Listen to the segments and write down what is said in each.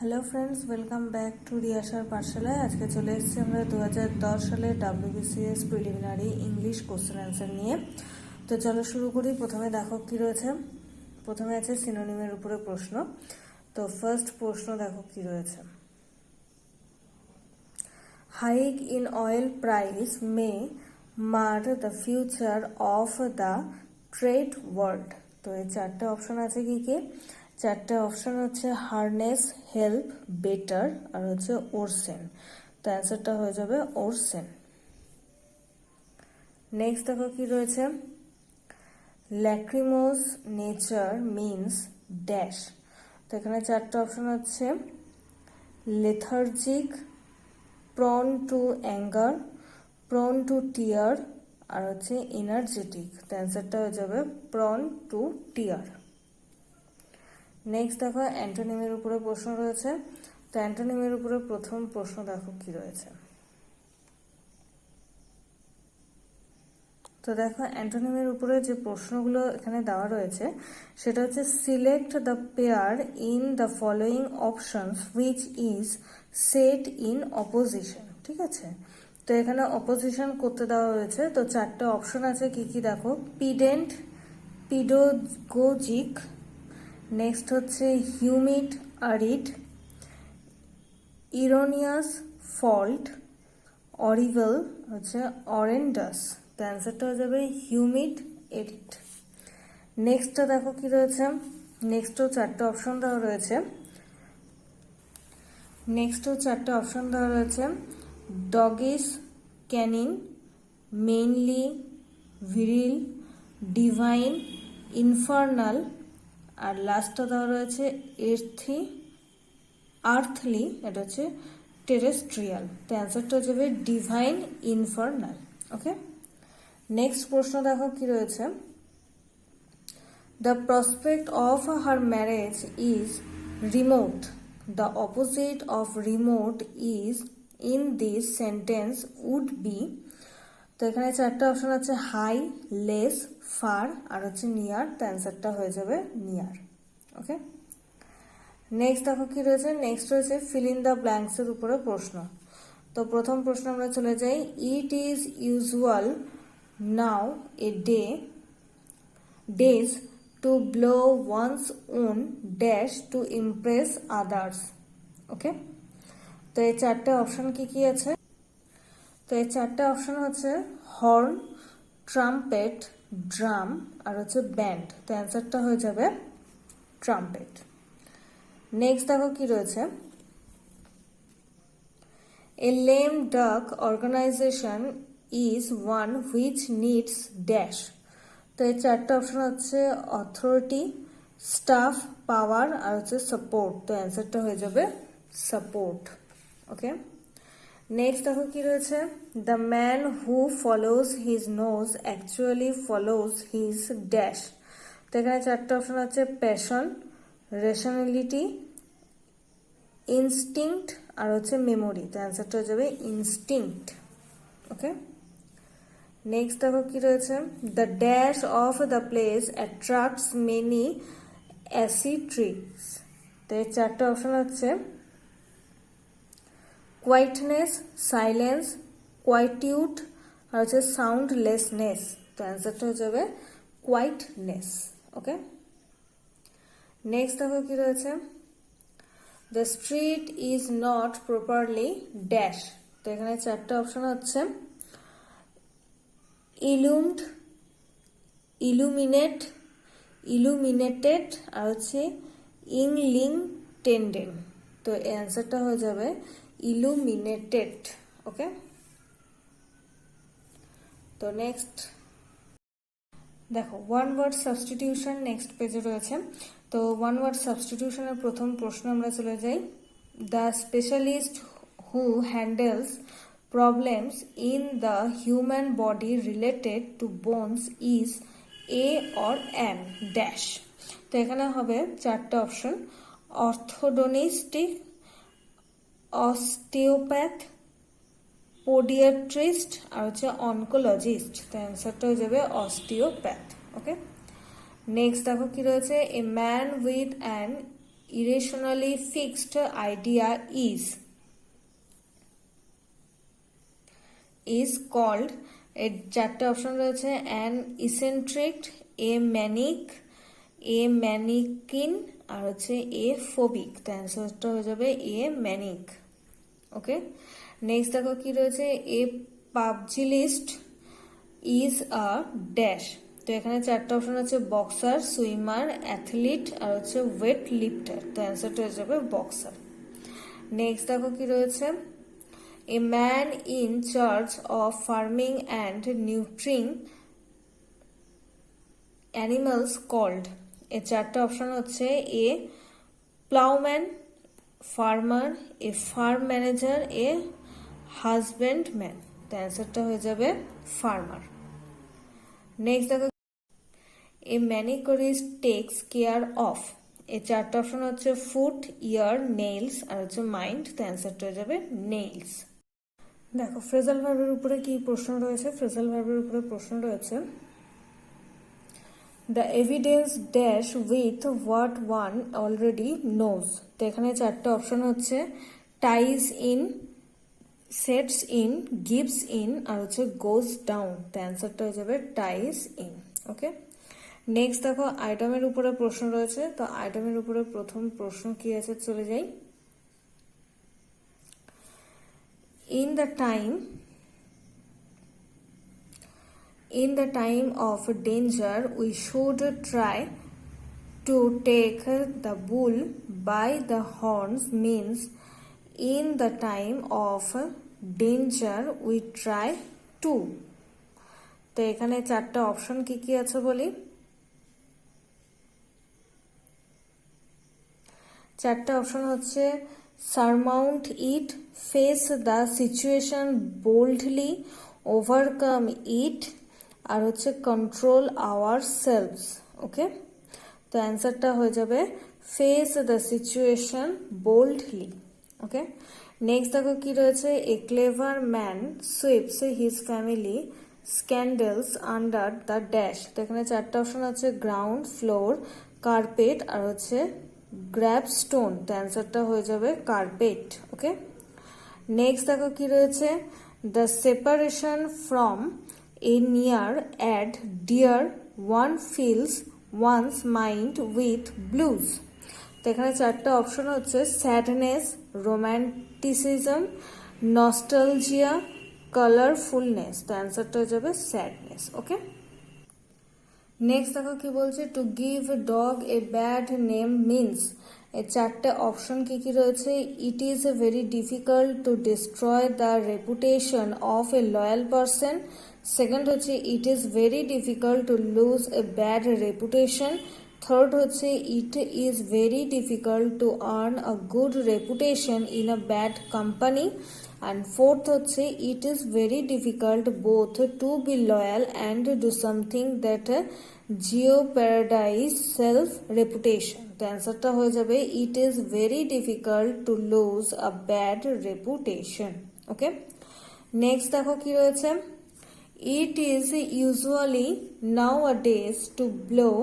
Hello friends, welcome back to রিয়াশার পাঠশালায়। আজকে চলে এসেছি আমরা 2010 সালের WBCS preliminary English question answer নিয়ে। তো চলো শুরু করি। প্রথমে দেখো কি রয়েছে। প্রথমে আছে সিনোনিমের উপরে প্রশ্ন। তো ফার্স্ট প্রশ্ন দেখো কি রয়েছে। হাইক ইন অয়েল প্রাইস মে মার the future of the trade world. তো এই চারটে অপশন আছে কি কি? চারটে অপশন হচ্ছে হারনেস, হেল্প, বেটার আর হচ্ছে ওরসেন। তো অ্যান্সারটা হয়ে যাবে ওরসেন। নেক্সট দেখো কি রয়েছে। Lachrymose nature means dash. তো এখানে চারটে অপশন হচ্ছে lethargic, prone to anger, prone to tear আর হচ্ছে এনার্জেটিক। তো অ্যান্সারটা হয়ে যাবে প্রন টু টিয়ার। নেক্সট দেখো অ্যান্টোনিমের উপরে প্রশ্ন রয়েছে। তো অ্যান্টোনিমের উপরে প্রথম প্রশ্ন দেখো কি রয়েছে। তো দেখো অ্যান্টোনিমের উপরে যে প্রশ্নগুলো এখানে দেওয়া রয়েছে সেটা হচ্ছে select the pair in the following options which is set in opposition. ঠিক আছে, তো এখানে অপোজিশন করতে দেওয়া হয়েছে। তো চারটে অপশন আছে কি কি দেখো। পিডেন্ট, পিডোগোজিক, নেক্সট হচ্ছে হিউমিড আরিড, ইরোনিয়াস, ফল্ট, অরিভেল হচ্ছে অরেন্ডাস। তো অ্যান্সারটা হয়ে যাবে হিউমিড এরিড। নেক্সটটা দেখো কি রয়েছে। নেক্সটও চারটে অপশন দেওয়া রয়েছে। ডগিস, ক্যানিন, মেইনলি, ভিরিল, ডিভাইন, ইনফার্নাল আর লাস্টটা দেওয়া রয়েছে আর্থলি, এটা হচ্ছে টেরেস্ট্রিয়াল। তো অ্যান্সারটা হয়ে যাবে ডিভাইন ইনফার্নাল। ওকে, নেক্সট প্রশ্ন দেখো কি রয়েছে। The prospect of her marriage is remote. The opposite of remote is in this sentence would be. তো এখানে চারটা অপশন আছে হাই, লেস, ফার আর হচ্ছে নিয়ার। তো অ্যান্সারটা হয়ে যাবে নিয়ার। ওকে, নেক্সট দেখো কি রয়েছে। নেক্সট রয়েছে ফিল ইন দ্য ব্ল্যাঙ্কস এর উপরে প্রশ্ন। তো প্রথম প্রশ্ন আমরা চলে যাই। It is usual nowadays to blow one's own dash to impress others. Okay, তো এই চারটে অপশন কি কি আছে। তো এই চারটে অপশন হচ্ছে হর্ন, ট্রাম্পেট, ড্রাম আর হচ্ছে ব্যান্ড। তো অ্যান্সারটা হয়ে যাবে ট্রাম্পেট। নেক্সট দেখো কি রয়েছে। A lame duck organization is one which needs dash. তো এই চারটা অপশন হচ্ছে অথরিটি, স্টাফ, পাওয়ার আর হচ্ছে সাপোর্ট। তো অ্যান্সারটা হয়ে যাবে সাপোর্ট। ওকে, নেক্সট দেখো কি রয়েছে। The man who follows his nose actually follows his dash. তো এখানে চারটা অপশন আছে প্যাশন, রেশনালিটি, ইনস্টিংক্ট আর হচ্ছে মেমোরি। তো অ্যান্সারটা হয়ে যাবে ইনস্টিংক্ট। ওকে, নেক্সট দেখো কি রয়েছে। The dash of the place attracts many acid tricks. তো এই চারটা অপশন হচ্ছে কোয়াইটনেস, সাইলেন্স, কোয়াইটিউড আর হচ্ছে সাউন্ডলেসনেস। তো অ্যান্সারটা হয়ে যাবে কোয়াইটনেস। ওকে, নেক্সট দেখো কি রয়েছে। The street is not properly dash. তো এখানে চারটা অপশন হচ্ছে ইলুমড, ইলুমিনেট, ইলুমিনেটেড আর হচ্ছে ইংলিংটেন্ডেন। তো অ্যান্সারটা হয়ে যাবে ইলুমিনেটেড। ওকে, তো নেক্সট দেখো ওয়ান ওয়ার্ড সাবস্টিটিউশন নেক্সট পেজে রয়েছে। তো ওয়ান ওয়ার্ড সাবস্টিটিউশনের প্রথম প্রশ্ন আমরা চলে যাই। The specialist who handles problems in the human body related to bones is a or an dash. তো এখানে হবে চারটে অপশন অর্থোডোনিস্টিক, অস্টিওপ্যাথ, পোডিয়াট্রিস্ট আর হচ্ছে অনকোলজিস্ট। তো অ্যান্সারটা হয়ে যাবে অস্টিওপ্যাথ। ওকে, নেক্সট দেখো কি রয়েছে। A man with an irrationally fixed idea is called, এর চারটে অপশন রয়েছে, an eccentric, a manic, a mannequin আর হচ্ছে a phobic। তো অ্যান্সারটা হয়ে যাবে a manic। ওকে, নেক্সট দেখো কি রয়েছে, a pugilist is a dash। তো এখানে চারটে অপশন আছে, বক্সার, সুইমার, অ্যাথলিট আর হচ্ছে ওয়েট লিফটার। তো অ্যান্সারটা হয়ে যাবে বক্সার। নেক্সট দেখো কি রয়েছে, a man in charge of farming and neutering animals called। এর চারটে অপশন হচ্ছে, এ প্লাউম্যান, ফার্মার, এ ফার্ম ম্যানেজার, এ হাজবেন্ডম্যান। তো অ্যান্সারটা হয়ে যাবে ফার্মার। নেক্সট দেখো, এ ম্যানিকুরিস্ট টেক্স কেয়ার অফ। এর চারটে অপশন হচ্ছে ফুট, ইয়ার, নেইলস আর হচ্ছে মাইন্ড। তো অ্যান্সারটা হয়ে যাবে নেইলস। দেখো ফ্রেজাল ভার্বের উপরে কি প্রশ্ন রয়েছে, ফ্রেজাল ভার্বের উপরে প্রশ্ন রয়েছে, the evidence dash with what one already knows. তো এখানে চারটে অপশন হচ্ছে, ties in, sets in, gives in আর হচ্ছে গোজ ডাউন। তো অ্যান্সারটা হয়ে যাবে টাইজ ইন। ওকে, নেক্সট দেখো আইটেমের উপরে প্রশ্ন রয়েছে। তো আইটেমের উপরে প্রথম প্রশ্ন কি আছে, চলে যাই। In the time of danger, we should try to take the bull by the horns means in the time of danger we try to। তো এখানে চারটা অপশন কি কি আছে বলি, চারটা অপশন হচ্ছে, surmount it, face the situation boldly, overcome it আর হচ্ছে control ourselves। ওকে, তো অ্যান্সারটা হয়ে যাবে face the situation boldly। Okay, next দেখো কি রয়েছে, a clever man sweeps his family scandals under the dash। তো এখানে চারটা অপশন আছে, গ্রাউন্ড, ফ্লোর, কার্পেট আর হচ্ছে গ্র্যাব স্টোন। তো অ্যান্সারটা হয়ে যাবে কার্পেট। ওকে, নেক্সট দেখো কি রয়েছে, the separation from a near and dear one fills one's mind with blues. তো এখানে চারটা অপশন হচ্ছে, স্যাডনেস, রোম্যান্টিসিজম, নস্টালজিয়া, কালারফুলনেস। তো অ্যান্সারটা হয়ে যাবে স্যাডনেস। ওকে, নেক্সট দেখো কি বলছে, to give dog a bad name means. এর চারটে অপশন কি কি রয়েছে, it is very difficult to destroy the reputation of a loyal person. Second হচ্ছে, it is very difficult to lose a bad reputation. Third হচ্ছে, it is very difficult to earn a good reputation in a bad company. And fourth হচ্ছে, it is very difficult both to be loyal and do something that jeopardize self reputation। তো অ্যান্সারটা হয়ে যাবে, it is very difficult to lose a bad reputation। Okay, next দেখো কি রয়েছে, it is usually nowadays to blow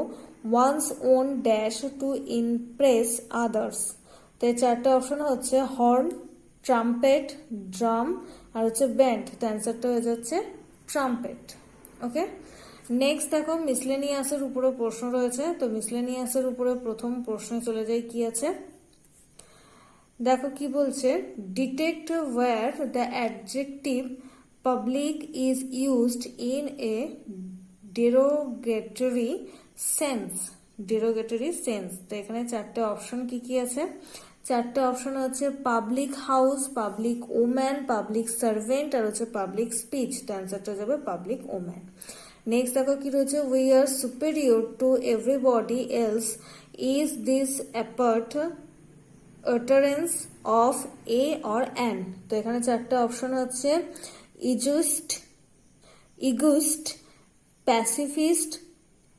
one's own dash to impress others। তো এই চারটে অপশন হচ্ছে, হর্ন, ট্রাম্পেট, ড্রাম আর হচ্ছে ব্যান্ড। তো অ্যান্সারটা হয়ে যাচ্ছে ট্রাম্পেট। ওকে, নেক্সট দেখো মিসলেনিয়াসের উপরে প্রশ্ন রয়েছে। তো মিসলেনিয়াসের উপরে প্রথম প্রশ্নে চলে যাই, কি আছে দেখো কি বলছে, detect where the adjective public is used in a derogatory sense. Derogatory sense. তো এখানে চারটে অপশন কি কি আছে, চারটে অপশন হচ্ছে, public house, public woman, public servant আর হচ্ছে পাবলিক স্পিচ। তো অ্যান্সারটা যাবে পাবলিক ওম্যান। নেক্সট দেখো কি রয়েছে, we are superior to everybody else is this apart utterance of a or an। তো এখানে চারটে অপশন হচ্ছে, ইগুইস্ট, প্যাসিফিস্ট,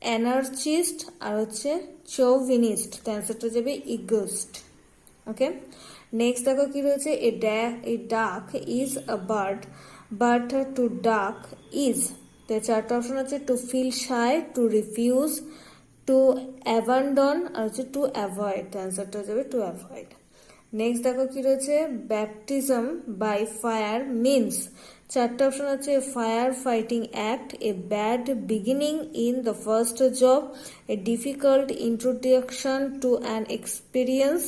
অ্যানার্চিস্ট আর হচ্ছে চৌভিনিস্ট। তো অ্যান্সারটা যাবে ইগুইস্ট। ওকে, নেক্সট দেখো কি রয়েছে, a duck is a bird but to duck is. তো চারটা অপশন আছে, to feel shy, to refuse, to abandon আর হচ্ছে টু অ্যাভয়েড, অ্যান্সারটা হয়ে যাবে টু অ্যাভয়েড। নেক্সট দেখো কি রয়েছে, ব্যাপটিজম বাই ফায়ার মিনস, চারটা অপশন আছে, fire fighting act, a bad beginning in the first job, a difficult introduction to an experience,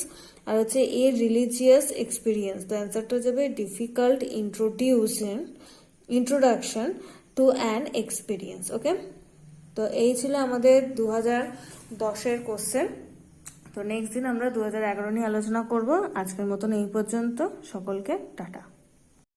আর হচ্ছে এ রিলিজিয়াস এক্সপিরিয়েন্স। তো অ্যান্সারটা হয়ে যাবে difficult introduction to an experience. Okay, তো এই ছিল আমাদের 2010-এর কোশ্চেন। তো নেক্সট দিন আমরা 2011 নিয়ে আলোচনা করব। আজকের মতন এই পর্যন্ত, সকলকে টাটা।